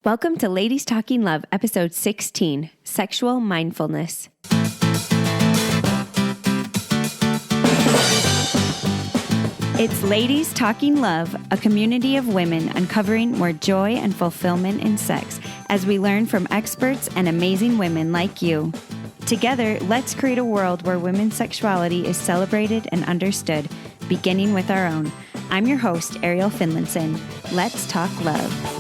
Welcome to Ladies Talking Love, episode 16, Sexual Mindfulness. It's Ladies Talking Love, a community of women uncovering more joy and fulfillment in sex as we learn from experts and amazing women like you. Together, let's create a world where women's sexuality is celebrated and understood, beginning with our own. I'm your host, Ariel Finlinson. Let's talk love.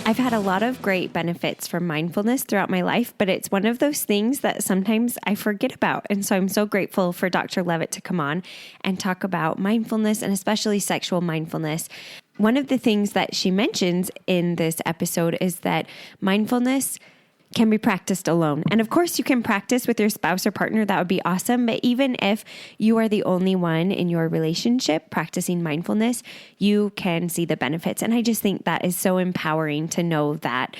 I've had a lot of great benefits from mindfulness throughout my life, but it's one of those things that sometimes I forget about. And so I'm so grateful for Dr. Leavitt to come on and talk about mindfulness and especially sexual mindfulness. One of the things that she mentions in this episode is that mindfulness can be practiced alone. And of course, you can practice with your spouse or partner. That would be awesome. But even if you are the only one in your relationship practicing mindfulness, you can see the benefits. And I just think that is so empowering to know that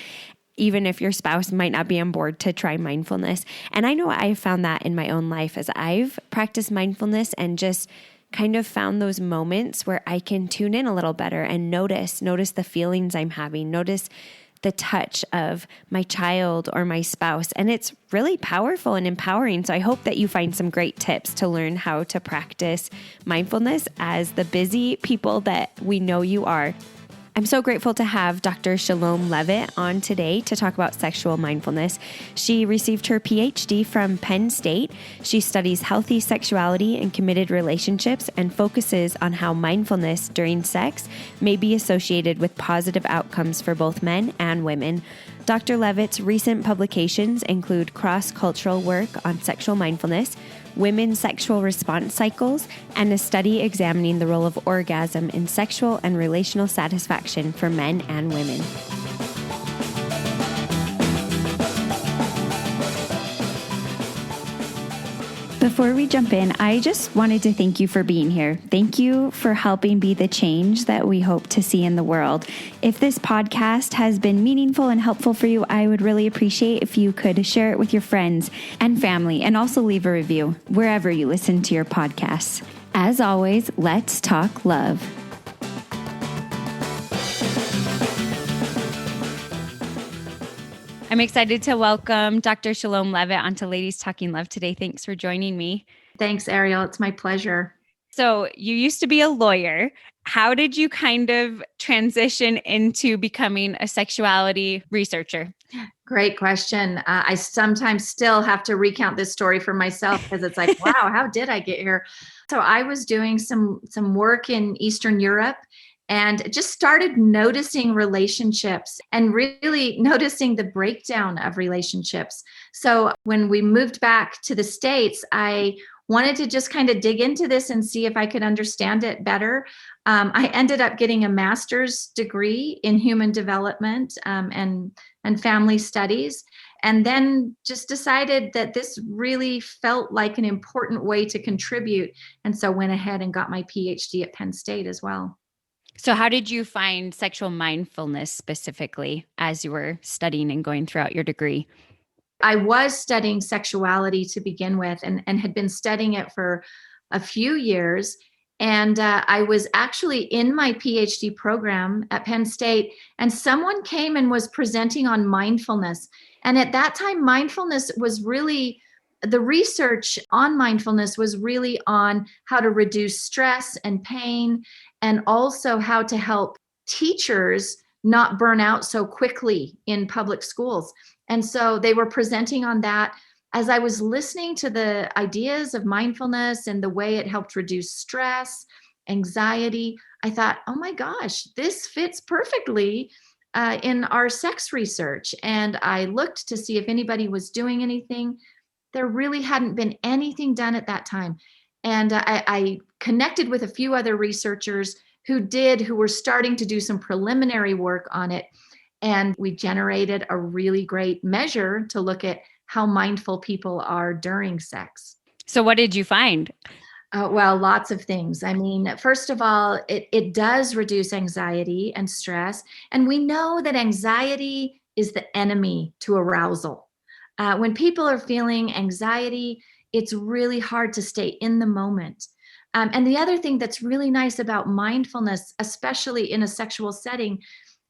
even if your spouse might not be on board to try mindfulness. And I know I've found that in my own life as I've practiced mindfulness and just kind of found those moments where I can tune in a little better and notice the feelings I'm having, notice the touch of my child or my spouse. And it's really powerful and empowering. So I hope that you find some great tips to learn how to practice mindfulness as the busy people that we know you are. I'm so grateful to have Dr. Chelom Leavitt on today to talk about sexual mindfulness. She received her PhD from Penn State. She studies healthy sexuality and committed relationships and focuses on how mindfulness during sex may be associated with positive outcomes for both men and women. Dr. Leavitt's recent publications include cross-cultural work on sexual mindfulness, women's sexual response cycles, and a study examining the role of orgasm in sexual and relational satisfaction for men and women. Before we jump in, I just wanted to thank you for being here. Thank you for helping be the change that we hope to see in the world. If this podcast has been meaningful and helpful for you, I would really appreciate if you could share it with your friends and family and also leave a review wherever you listen to your podcasts. As always, let's talk love. I'm excited to welcome Dr. Chelom Leavitt onto Ladies Talking Love today. Thanks for joining me. Thanks, Ariel. It's my pleasure. So you used to be a lawyer. How did you kind of transition into becoming a sexuality researcher? Great question. I sometimes still have to recount this story for myself because it's like, wow, how did I get here? So I was doing some work in Eastern Europe and just started noticing relationships and really noticing the breakdown of relationships. So when we moved back to the States, I wanted to just kind of dig into this and see if I could understand it better. I ended up getting a master's degree in human development and family studies, and then just decided that this really felt like an important way to contribute. And so went ahead and got my PhD at Penn State as well. So how did you find sexual mindfulness specifically as you were studying and going throughout your degree? I was studying sexuality to begin with and had been studying it for a few years. And I was actually in my PhD program at Penn State, and someone came and was presenting on mindfulness. And at that time, mindfulness was really, the research on mindfulness was really on how to reduce stress and pain, and also how to help teachers not burn out so quickly in public schools. And so they were presenting on that. As I was listening to the ideas of mindfulness and the way it helped reduce stress, anxiety, I thought, oh my gosh, this fits perfectly in our sex research. And I looked to see if anybody was doing anything. There really hadn't been anything done at that time. And I connected with a few other researchers who were starting to do some preliminary work on it. And we generated a really great measure to look at how mindful people are during sex. So what did you find? Well, lots of things. I mean, first of all, it does reduce anxiety and stress. And we know that anxiety is the enemy to arousal. When people are feeling anxiety, it's really hard to stay in the moment. And the other thing that's really nice about mindfulness, especially in a sexual setting,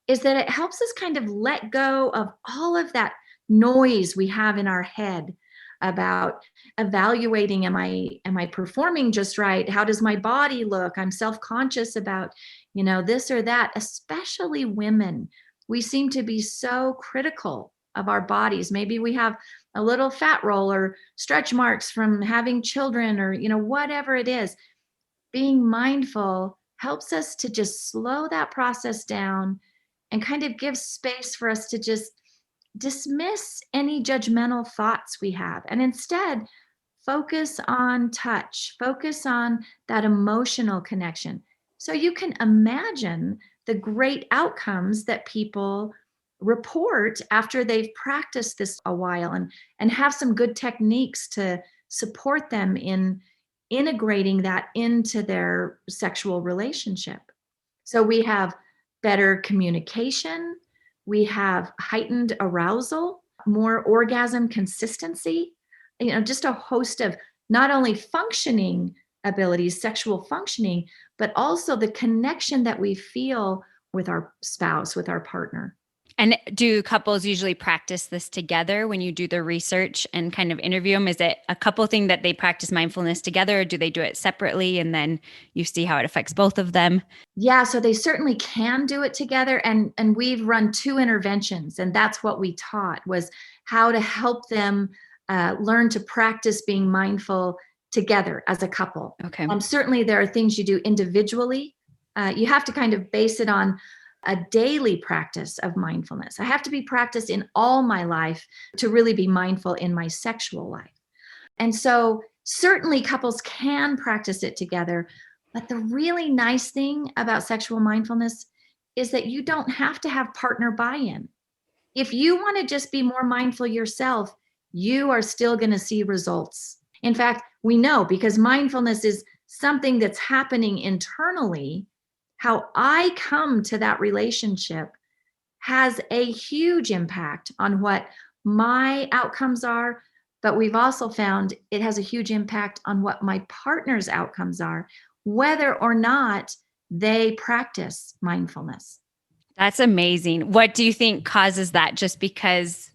is that it helps us kind of let go of all of that noise we have in our head about evaluating, am I performing just right? How does my body look? I'm self-conscious about, this or that. Especially women, we seem to be so critical of our bodies. Maybe we have a little fat roll or stretch marks from having children, or whatever it is. Being mindful helps us to just slow that process down and kind of give space for us to just dismiss any judgmental thoughts we have, and instead focus on touch, focus on that emotional connection. So you can imagine the great outcomes that people report after they've practiced this a while, and have some good techniques to support them in integrating that into their sexual relationship. So we have better communication, we have heightened arousal, more orgasm consistency, just a host of not only functioning abilities, sexual functioning, but also the connection that we feel with our spouse, with our partner. And do couples usually practice this together when you do the research and kind of interview them? Is it a couple thing that they practice mindfulness together, or do they do it separately and then you see how it affects both of them? Yeah, so they certainly can do it together, and we've run 2 interventions, and that's what we taught, was how to help them learn to practice being mindful together as a couple. Okay. Certainly there are things you do individually. You have to kind of base it on a daily practice of mindfulness. I have to be practiced in all my life to really be mindful in my sexual life. And so certainly couples can practice it together. But the really nice thing about sexual mindfulness is that you don't have to have partner buy-in. If you want to just be more mindful yourself, you are still going to see results. In fact, we know, because mindfulness is something that's happening internally. How I come to that relationship has a huge impact on what my outcomes are, but we've also found it has a huge impact on what my partner's outcomes are, whether or not they practice mindfulness. That's amazing. What do you think causes that? Just because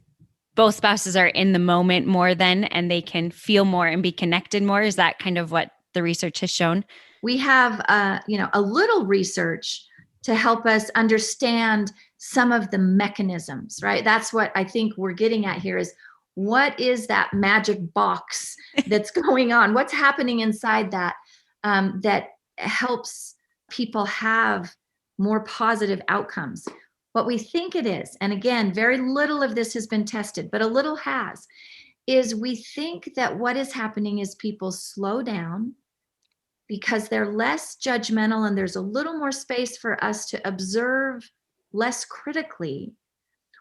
both spouses are in the moment more then, and they can feel more and be connected more? Is that kind of what the research has shown? We have a little research to help us understand some of the mechanisms, right? That's what I think we're getting at here, is what is that magic box that's going on? What's happening inside that that helps people have more positive outcomes? What we think it is, and again, very little of this has been tested, but a little has, is we think that what is happening is people slow down because they're less judgmental and there's a little more space for us to observe less critically.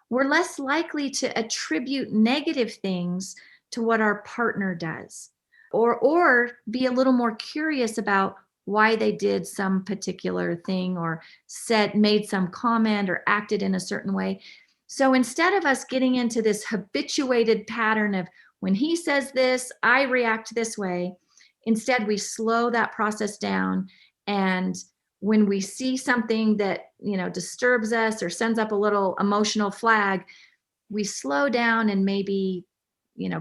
We're less likely to attribute negative things to what our partner does, or be a little more curious about why they did some particular thing, or made some comment, or acted in a certain way. So instead of us getting into this habituated pattern of, when he says this, I react this way, instead we slow that process down. And when we see something that disturbs us or sends up a little emotional flag, we slow down and maybe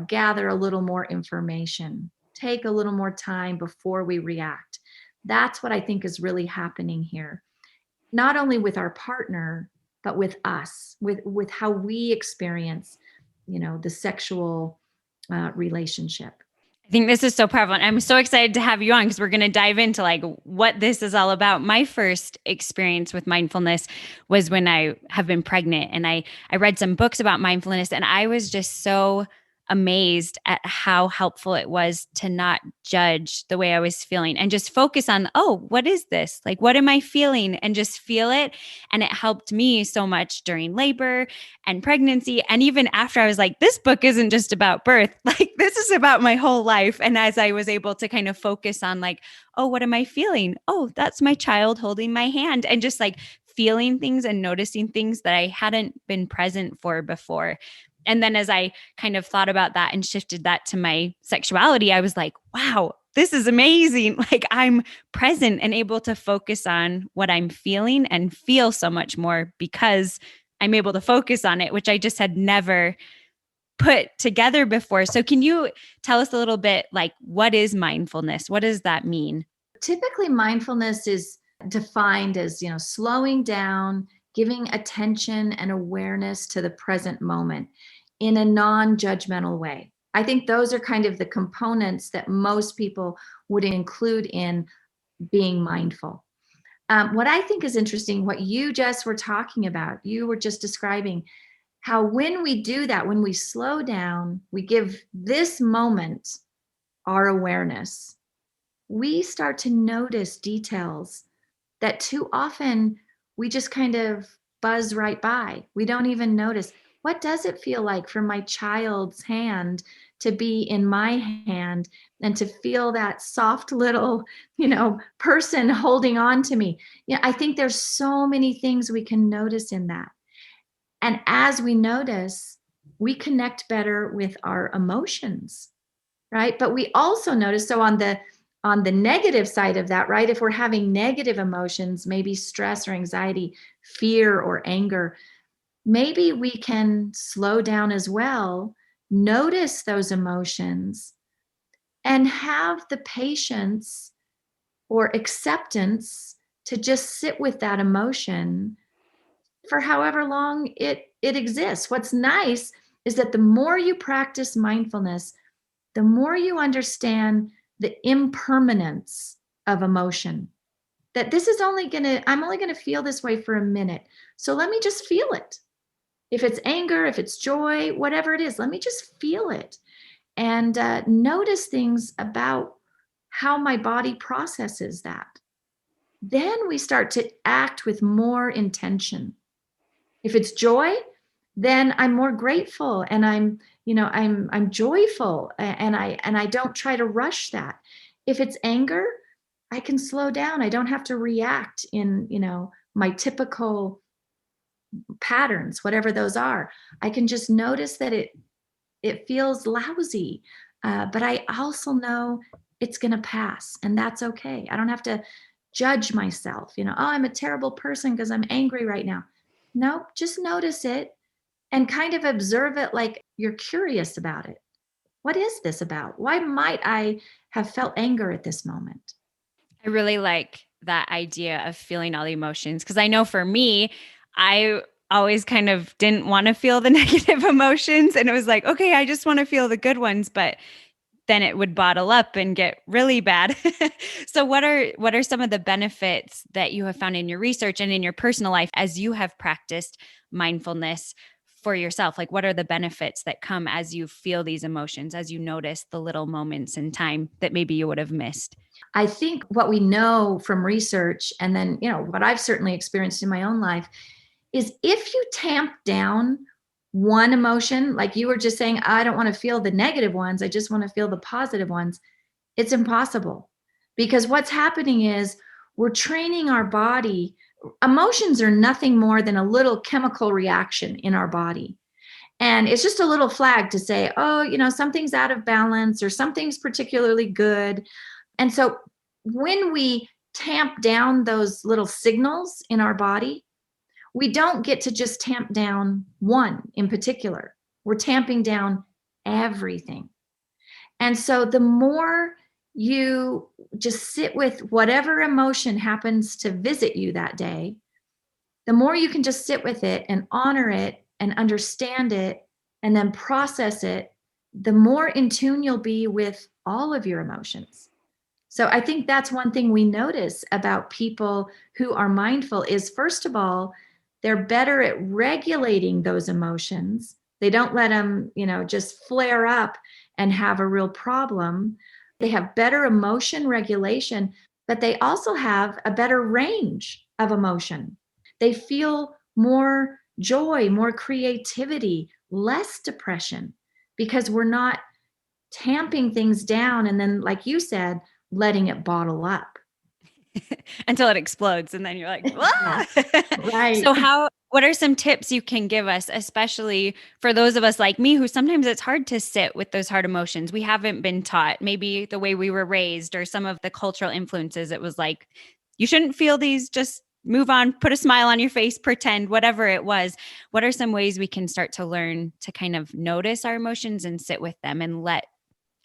gather a little more information, take a little more time before we react. That's what I think is really happening here, not only with our partner, but with us, with how we experience the sexual relationship. I think this is so powerful. And I'm so excited to have you on, because we're going to dive into like what this is all about. My first experience with mindfulness was when I have been pregnant, and I read some books about mindfulness, and I was just so amazed at how helpful it was to not judge the way I was feeling and just focus on, oh, what is this? Like, what am I feeling? And just feel it. And it helped me so much during labor and pregnancy. And even after, I was like, this book isn't just about birth. Like, this is about my whole life. And as I was able to kind of focus on like, oh, what am I feeling? Oh, that's my child holding my hand. And just like feeling things and noticing things that I hadn't been present for before. And then as I kind of thought about that and shifted that to my sexuality, I was like, wow, this is amazing. Like I'm present and able to focus on what I'm feeling and feel so much more because I'm able to focus on it, which I just had never put together before. So can you tell us a little bit like what is mindfulness? What does that mean? Typically, mindfulness is defined as, slowing down, giving attention and awareness to the present moment in a non-judgmental way. I think those are kind of the components that most people would include in being mindful. What I think is interesting, what you just were talking about, you were just describing how when we do that, when we slow down, we give this moment our awareness, we start to notice details that too often we just kind of buzz right by. We don't even notice. What does it feel like for my child's hand to be in my hand and to feel that soft little, person holding on to me? I think there's so many things we can notice in that. And as we notice, we connect better with our emotions, right? But we also notice, so on the negative side of that, right? If we're having negative emotions, maybe stress or anxiety, fear or anger, maybe we can slow down as well, notice those emotions, and have the patience or acceptance to just sit with that emotion for however long it exists. What's nice is that the more you practice mindfulness, the more you understand the impermanence of emotion. That this is I'm only gonna feel this way for a minute. So let me just feel it. If it's anger, if it's joy, whatever it is, let me just feel it and notice things about how my body processes that. Then we start to act with more intention. If it's joy, then I'm more grateful and I'm joyful and I don't try to rush that. If it's anger, I can slow down. I don't have to react in, my typical patterns, whatever those are. I can just notice that it feels lousy, but I also know it's going to pass, and that's okay. I don't have to judge myself. Oh, I'm a terrible person because I'm angry right now. No, just notice it and kind of observe it like you're curious about it. What is this about? Why might I have felt anger at this moment? I really like that idea of feeling all the emotions because I know for me, I always kind of didn't want to feel the negative emotions. And it was like, okay, I just want to feel the good ones. But then it would bottle up and get really bad. So what are some of the benefits that you have found in your research and in your personal life as you have practiced mindfulness for yourself? Like what are the benefits that come as you feel these emotions, as you notice the little moments in time that maybe you would have missed? I think what we know from research, and then, what I've certainly experienced in my own life, is if you tamp down one emotion, like you were just saying, I don't want to feel the negative ones, I just want to feel the positive ones, it's impossible. Because what's happening is we're training our body. Emotions are nothing more than a little chemical reaction in our body. And it's just a little flag to say, oh, something's out of balance or something's particularly good. And so when we tamp down those little signals in our body, we don't get to just tamp down one in particular. We're tamping down everything. And so the more you just sit with whatever emotion happens to visit you that day, the more you can just sit with it and honor it and understand it and then process it, the more in tune you'll be with all of your emotions. So I think that's one thing we notice about people who are mindful is, first of all, they're better at regulating those emotions. They don't let them, just flare up and have a real problem. They have better emotion regulation, but they also have a better range of emotion. They feel more joy, more creativity, less depression, because we're not tamping things down and then, like you said, letting it bottle up. Until it explodes and then you're like, Yeah, "Ah!" right. So What are some tips you can give us, especially for those of us like me who sometimes it's hard to sit with those hard emotions? We haven't been taught, maybe the way we were raised or some of the cultural influences. It was like, you shouldn't feel these, just move on, put a smile on your face, pretend, whatever it was. What are some ways we can start to learn to kind of notice our emotions and sit with them and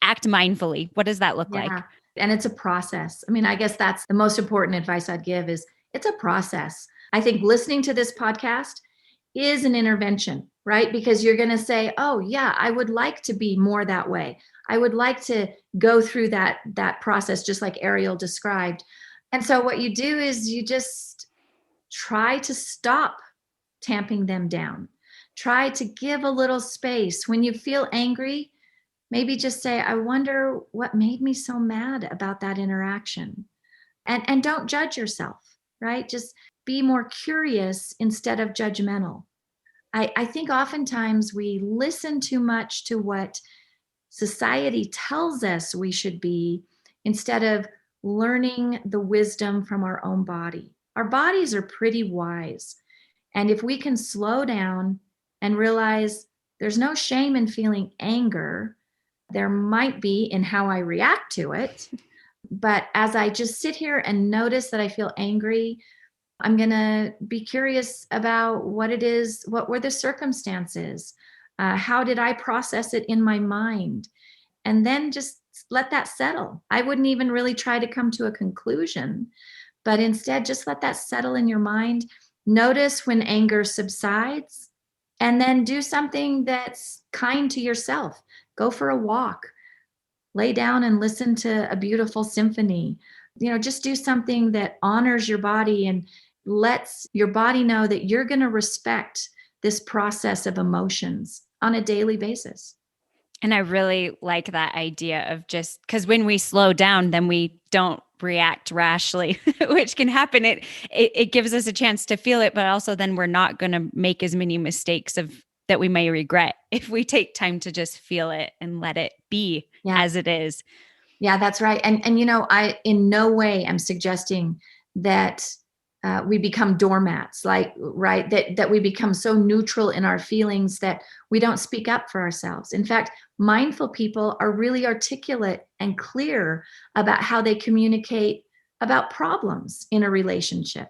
act mindfully? What does that look Yeah. like? And it's a process. I mean, I guess that's the most important advice I'd give is it's a process. I think listening to this podcast is an intervention, right? Because you're going to say, "Oh, yeah, I would like to be more that way. I would like to go through that process just like Ariel described." And so what you do is you just try to stop tamping them down. Try to give a little space. When you feel angry, maybe just say, I wonder what made me so mad about that interaction. And don't judge yourself, right? Just be more curious instead of judgmental. I think oftentimes we listen too much to what society tells us we should be instead of learning the wisdom from our own body. Our bodies are pretty wise. And if we can slow down and realize there's no shame in feeling anger, there might be in how I react to it. But as I just sit here and notice that I feel angry, I'm going to be curious about what it is, what were the circumstances? How did I process it in my mind? And then just let that settle. I wouldn't even really try to come to a conclusion, but instead just let that settle in your mind. Notice when anger subsides, and then do something that's kind to yourself. Go for a walk, lay down and listen to a beautiful symphony. Just do something that honors your body and lets your body know that you're going to respect this process of emotions on a daily basis. And I really like that idea of just because when we slow down, then we don't react rashly, which can happen. It gives us a chance to feel it, but also then we're not going to make as many mistakes of that we may regret if we take time to just feel it and let it be Yeah. as it is. Yeah, that's right. And I in no way am suggesting that we become doormats, like right, that we become so neutral in our feelings that we don't speak up for ourselves. In fact, mindful people are really articulate and clear about how they communicate about problems in a relationship.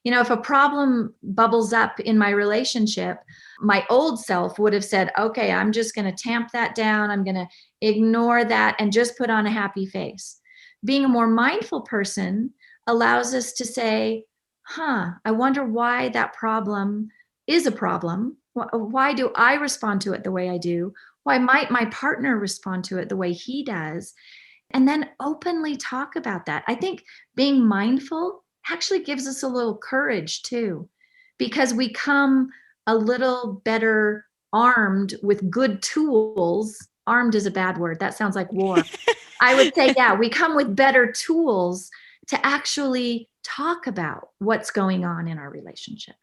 If a problem bubbles up in my relationship, my old self would have said, okay, I'm just going to tamp that down. I'm going to ignore that and just put on a happy face. Being a more mindful person allows us to say, I wonder why that problem is a problem. Why do I respond to it the way I do? Why might my partner respond to it the way he does? And then openly talk about that. I think being mindful actually gives us a little courage too, because we come a little better armed with good tools. Armed is a bad word. That sounds like war. I would say, yeah, we come with better tools to actually talk about what's going on in our relationship.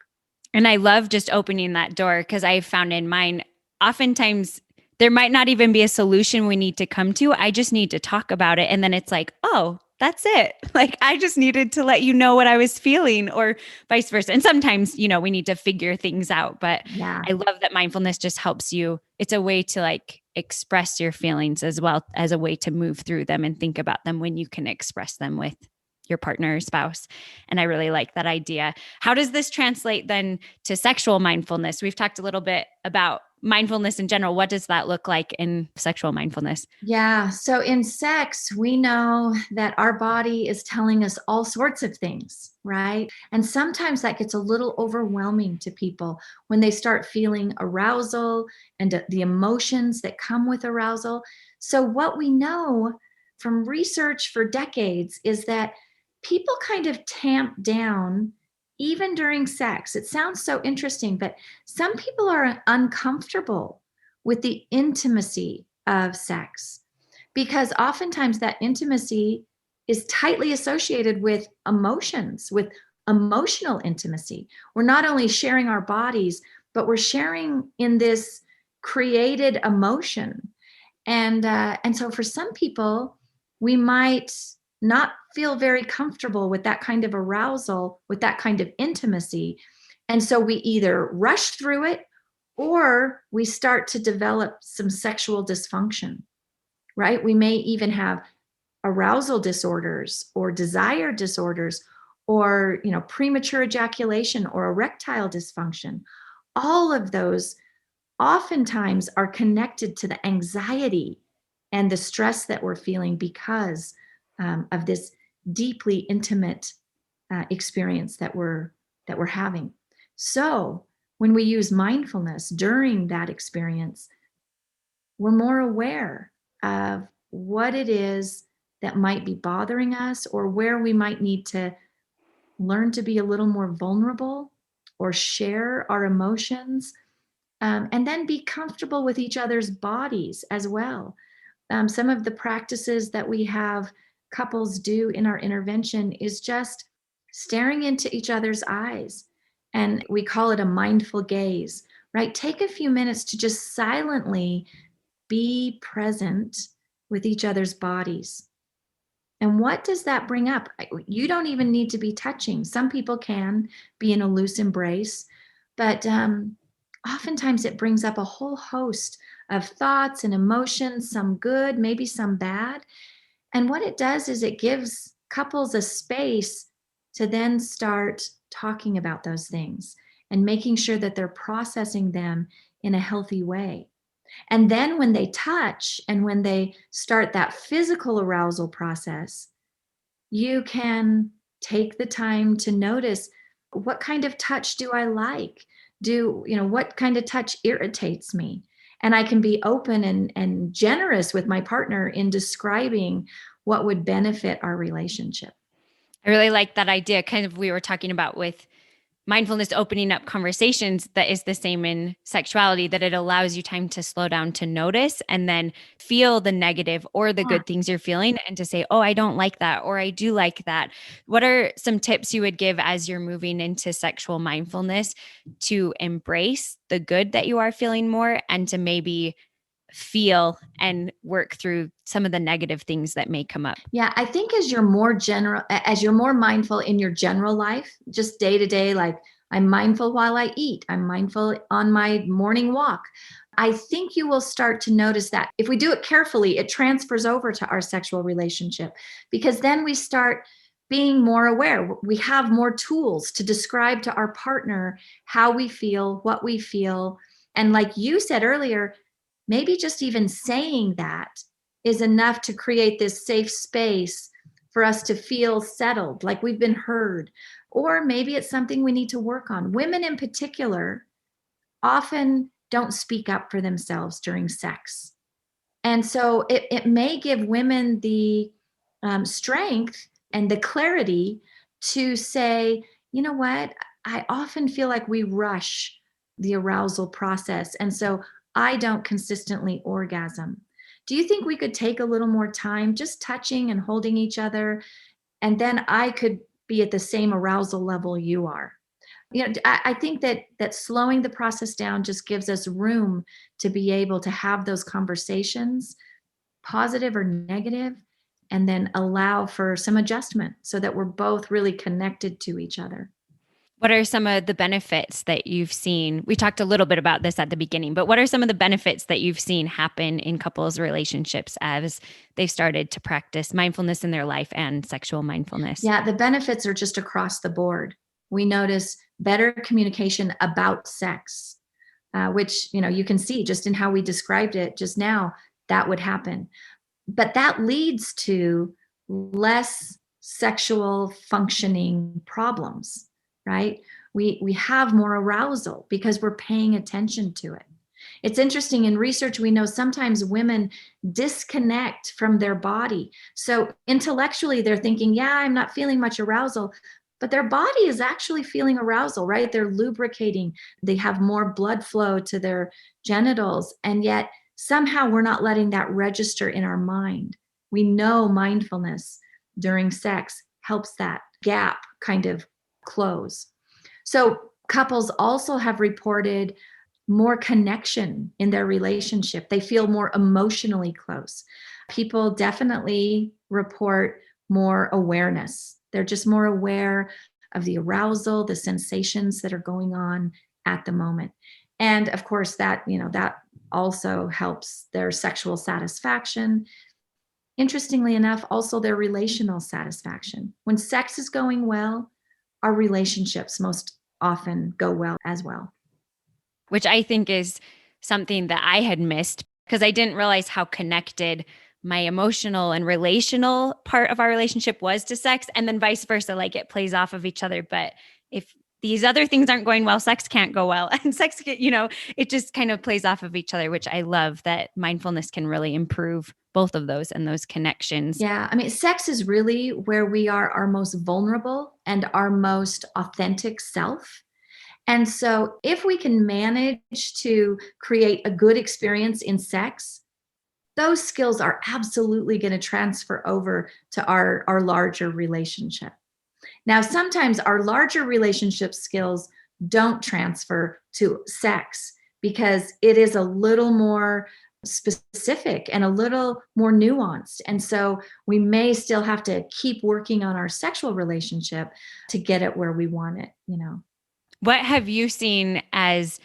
And I love just opening that door because I found in mine, oftentimes there might not even be a solution we need to come to. I just need to talk about it. And then it's like, oh, that's it. Like I just needed to let you know what I was feeling or vice versa. And sometimes, we need to figure things out. But Yeah. I love that mindfulness just helps you. It's a way to like express your feelings as well as a way to move through them and think about them when you can express them with your partner or spouse. And I really like that idea. How does this translate then to sexual mindfulness? We've talked a little bit about mindfulness in general. What does that look like in sexual mindfulness? Yeah. So in sex, we know that our body is telling us all sorts of things, right? And sometimes that gets a little overwhelming to people when they start feeling arousal and the emotions that come with arousal. So, what we know from research for decades is that people kind of tamp down even during sex. It sounds so interesting, but some people are uncomfortable with the intimacy of sex because oftentimes that intimacy is tightly associated with emotions, with emotional intimacy. We're not only sharing our bodies, but we're sharing in this created emotion. And so for some people, we might not feel very comfortable with that kind of arousal, with that kind of intimacy. And so we either rush through it or we start to develop some sexual dysfunction, right? We may even have arousal disorders or desire disorders or, premature ejaculation or erectile dysfunction. All of those oftentimes are connected to the anxiety and the stress that we're feeling because of this deeply intimate experience that we're having. So when we use mindfulness during that experience, we're more aware of what it is that might be bothering us or where we might need to learn to be a little more vulnerable or share our emotions, and then be comfortable with each other's bodies as well. Some of the practices that we have couples do in our intervention is just staring into each other's eyes. And we call it a mindful gaze, right? Take a few minutes to just silently be present with each other's bodies. And what does that bring up? You don't even need to be touching. Some people can be in a loose embrace, but oftentimes it brings up a whole host of thoughts and emotions, some good, maybe some bad. And what it does is it gives couples a space to then start talking about those things and making sure that they're processing them in a healthy way. And then when they touch and when they start that physical arousal process, you can take the time to notice, what kind of touch do I like? What kind of touch irritates me? And I can be open and generous with my partner in describing what would benefit our relationship. I really like that idea. Kind of, we were talking about with mindfulness opening up conversations, that is the same in sexuality, that it allows you time to slow down, to notice and then feel the negative or the Yeah. good things you're feeling, and to say, oh, I don't like that, or I do like that. What are some tips you would give as you're moving into sexual mindfulness to embrace the good that you are feeling more, and to maybe feel and work through some of the negative things that may come up? Yeah, I think as you're more mindful in your general life, just day to day, like I'm mindful while I eat, I'm mindful on my morning walk. I think you will start to notice that if we do it carefully, it transfers over to our sexual relationship, because then we start being more aware. We have more tools to describe to our partner how we feel, what we feel. And like you said earlier, maybe just even saying that is enough to create this safe space for us to feel settled, like we've been heard. Or maybe it's something we need to work on. Women in particular often don't speak up for themselves during sex. And so it may give women the strength and the clarity to say, you know what, I often feel like we rush the arousal process. And so I don't consistently orgasm. Do you think we could take a little more time just touching and holding each other? And then I could be at the same arousal level you are. I think that slowing the process down just gives us room to be able to have those conversations, positive or negative, and then allow for some adjustment so that we're both really connected to each other. What are some of the benefits that you've seen? We talked a little bit about this at the beginning, but what are some of the benefits that you've seen happen in couples' relationships as they've started to practice mindfulness in their life and sexual mindfulness? Yeah, the benefits are just across the board. We notice better communication about sex, which you can see just in how we described it just now, that would happen. But that leads to less sexual functioning problems, right? We have more arousal because we're paying attention to it. It's interesting, in research we know sometimes women disconnect from their body. So intellectually they're thinking, yeah, I'm not feeling much arousal, but their body is actually feeling arousal, right? They're lubricating, they have more blood flow to their genitals, and yet somehow we're not letting that register in our mind. We know mindfulness during sex helps that gap kind of close. So couples also have reported more connection in their relationship. They feel more emotionally close. People definitely report more awareness. They're just more aware of the arousal, the sensations that are going on at the moment. And of course, that, that also helps their sexual satisfaction. Interestingly enough, also their relational satisfaction. When sex is going well, our relationships most often go well as well. Which I think is something that I had missed because I didn't realize how connected my emotional and relational part of our relationship was to sex, and then vice versa. Like it plays off of each other. But if these other things aren't going well, sex can't go well. And it just kind of plays off of each other, which I love that mindfulness can really improve both of those and those connections. Yeah. I mean, sex is really where we are our most vulnerable and our most authentic self. And so if we can manage to create a good experience in sex, those skills are absolutely going to transfer over to our larger relationship. Now, sometimes our larger relationship skills don't transfer to sex because it is a little more specific and a little more nuanced. And so we may still have to keep working on our sexual relationship to get it where we want it. What have you seen as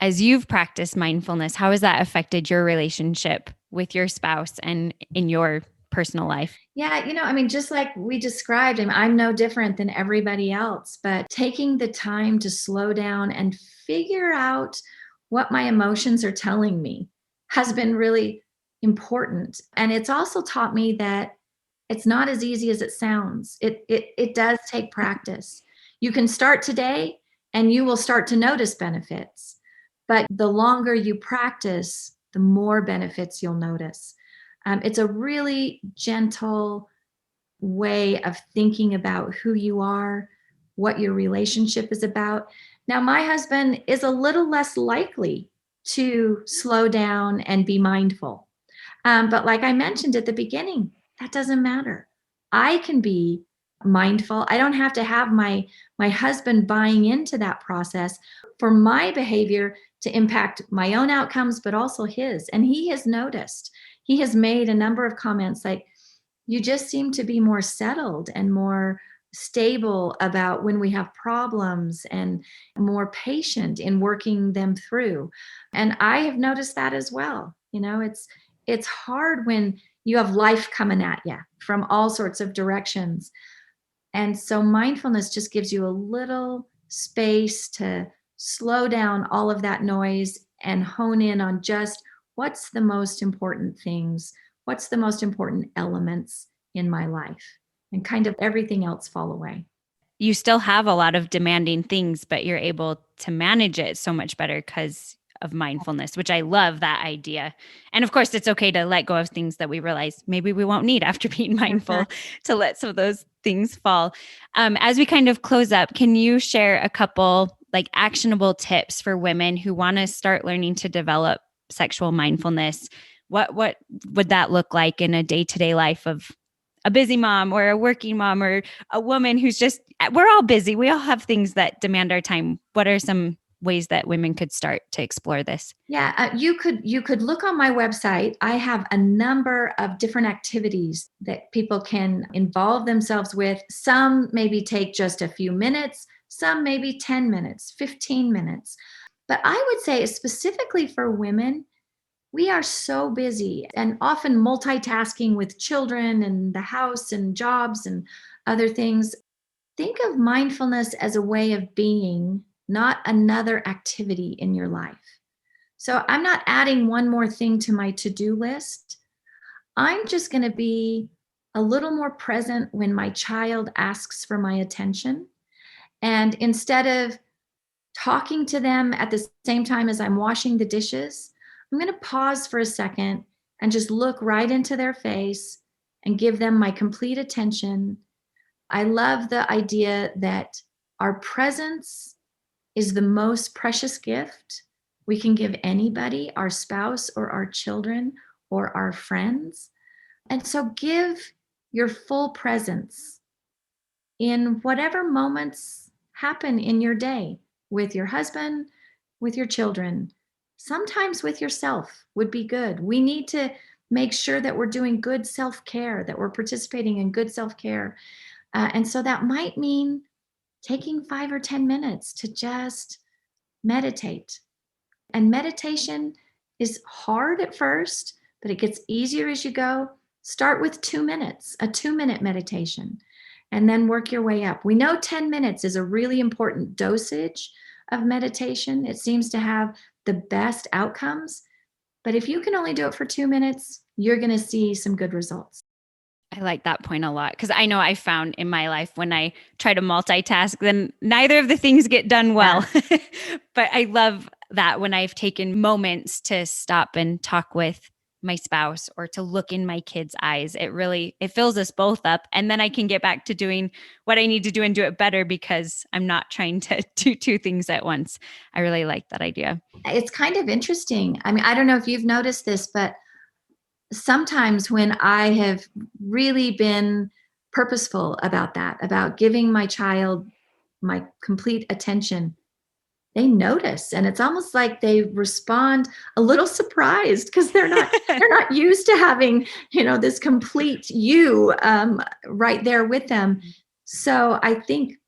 you've practiced mindfulness? How has that affected your relationship with your spouse and in your personal life? Yeah, I mean, just like we described, I'm no different than everybody else, but taking the time to slow down and figure out what my emotions are telling me has been really important. And it's also taught me that it's not as easy as it sounds. It does take practice. You can start today and you will start to notice benefits. But the longer you practice, the more benefits you'll notice. It's a really gentle way of thinking about who you are, what your relationship is about. Now, my husband is a little less likely to slow down and be mindful. But like I mentioned at the beginning, that doesn't matter. I can be mindful. I don't have to have my husband buying into that process for my behavior to impact my own outcomes, but also his. And he has noticed. He has made a number of comments like, you just seem to be more settled and more stable about when we have problems and more patient in working them through. And I have noticed that as well. It's hard when you have life coming at you from all sorts of directions. And so mindfulness just gives you a little space to slow down all of that noise and hone in on just what's the most important things, what's the most important elements in my life, and kind of everything else fall away. You still have a lot of demanding things, but you're able to manage it so much better because of mindfulness, which I love that idea. And of course, it's okay to let go of things that we realize maybe we won't need after being mindful, to let some of those things fall. As we kind of close up, can you share a couple like actionable tips for women who want to start learning to develop sexual mindfulness? What would that look like in a day-to-day life of a busy mom or a working mom or a woman who's we're all busy. We all have things that demand our time. What are some ways that women could start to explore this? Yeah, you could look on my website. I have a number of different activities that people can involve themselves with. Some maybe take just a few minutes, some maybe 10 minutes, 15 minutes. But I would say specifically for women, we are so busy and often multitasking with children and the house and jobs and other things. Think of mindfulness as a way of being, not another activity in your life. So I'm not adding one more thing to my to-do list. I'm just going to be a little more present when my child asks for my attention. And instead of talking to them at the same time as I'm washing the dishes, I'm going to pause for a second and just look right into their face and give them my complete attention. I love the idea that our presence is the most precious gift we can give anybody, our spouse or our children or our friends. And so give your full presence in whatever moments happen in your day with your husband, with your children, sometimes with yourself would be good. We need to make sure that we're doing good self-care, that we're participating in good self-care. And so that might mean taking 5 or 10 minutes to just meditate. And meditation is hard at first, but it gets easier as you go. Start with 2 minutes, a 2-minute meditation, and then work your way up. We know 10 minutes is a really important dosage of meditation. It seems to have the best outcomes. But if you can only do it for 2 minutes, you're going to see some good results. I like that point a lot because I know I found in my life when I try to multitask, then neither of the things get done well. Yeah. But I love that when I've taken moments to stop and talk with my spouse or to look in my kids' eyes, it fills us both up. And then I can get back to doing what I need to do and do it better because I'm not trying to do two things at once. I really like that idea. It's kind of interesting. I mean, I don't know if you've noticed this, but sometimes when I have really been purposeful about that, about giving my child my complete attention, they notice, and it's almost like they respond a little surprised because they're not used to having, this complete you right there with them. So I think,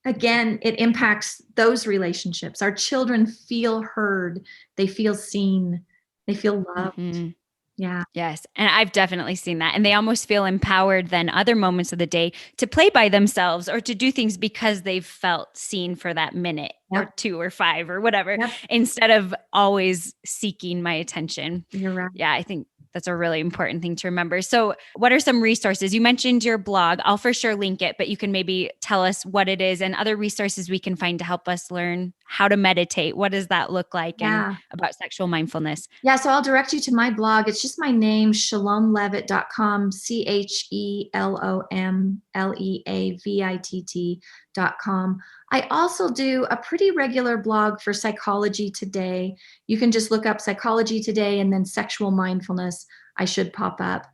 again, it impacts those relationships. Our children feel heard, they feel seen, they feel loved. Mm-hmm. Yeah. Yes. And I've definitely seen that. And they almost feel empowered than other moments of the day to play by themselves or to do things because they've felt seen for that minute or 2 or 5 or whatever, instead of always seeking my attention. You're right. Yeah. I think that's a really important thing to remember. So what are some resources? You mentioned your blog. I'll for sure link it, but you can maybe tell us what it is and other resources we can find to help us learn how to meditate. What does that look like and about sexual mindfulness? Yeah. So I'll direct you to my blog. It's just my name, chelomleavitt.com, ChelomLeavitt.com. I also do a pretty regular blog for Psychology Today. You can just look up Psychology Today and then sexual mindfulness. I should pop up.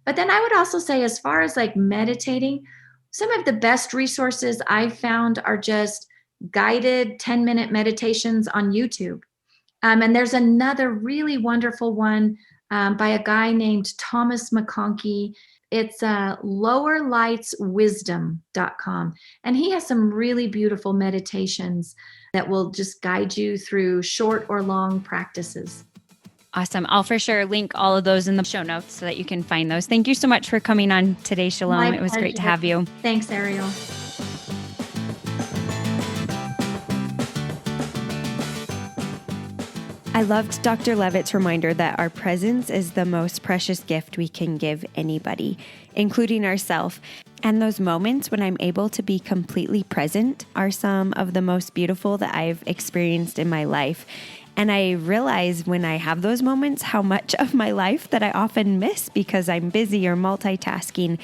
But then I would also say, as far as like meditating, some of the best resources I've found are just guided 10-minute meditations on YouTube. And there's another really wonderful one by a guy named Thomas McConkie. It's lowerlightswisdom.com. And he has some really beautiful meditations that will just guide you through short or long practices. Awesome. I'll for sure link all of those in the show notes so that you can find those. Thank you so much for coming on today, Chelom. It was great to have you. Thanks, Ariel. I loved Dr. Leavitt's reminder that our presence is the most precious gift we can give anybody, including ourselves. And those moments when I'm able to be completely present are some of the most beautiful that I've experienced in my life. And I realize when I have those moments how much of my life that I often miss because I'm busy or multitasking.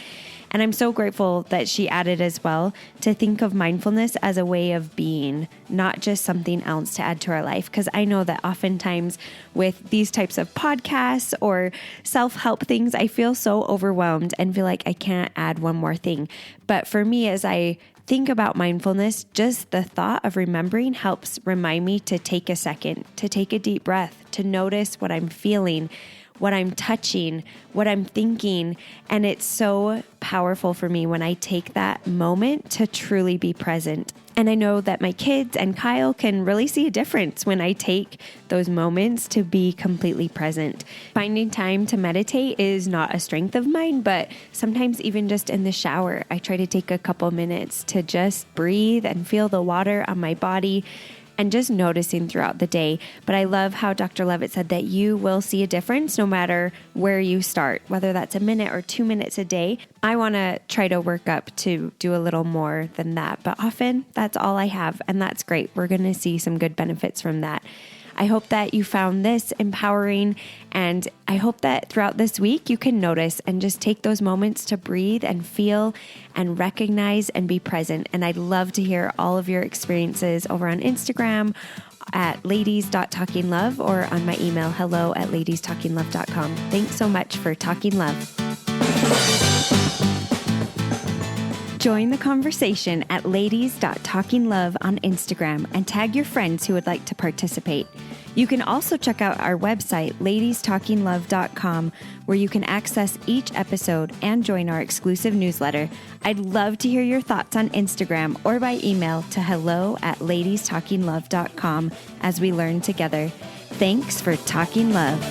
And I'm so grateful that she added as well to think of mindfulness as a way of being, not just something else to add to our life. Because I know that oftentimes with these types of podcasts or self-help things, I feel so overwhelmed and feel like I can't add one more thing. But for me, as I think about mindfulness, just the thought of remembering helps remind me to take a second, to take a deep breath, to notice what I'm feeling, what I'm touching, what I'm thinking. And it's so powerful for me when I take that moment to truly be present. And I know that my kids and Kyle can really see a difference when I take those moments to be completely present. Finding time to meditate is not a strength of mine, but sometimes even just in the shower, I try to take a couple minutes to just breathe and feel the water on my body and just noticing throughout the day. But I love how Dr. Leavitt said that you will see a difference no matter where you start, whether that's a minute or 2 minutes a day. I want to try to work up to do a little more than that, but often that's all I have, and that's great. We're going to see some good benefits from that. I hope that you found this empowering, and I hope that throughout this week you can notice and just take those moments to breathe and feel and recognize and be present. And I'd love to hear all of your experiences over on Instagram at ladies.talkinglove or on my email hello@ladiestalkinglove.com. Thanks so much for talking love. Join the conversation at ladies.talkinglove on Instagram and tag your friends who would like to participate. You can also check out our website, ladiestalkinglove.com, where you can access each episode and join our exclusive newsletter. I'd love to hear your thoughts on Instagram or by email to hello@ladiestalkinglove.com as we learn together. Thanks for talking love.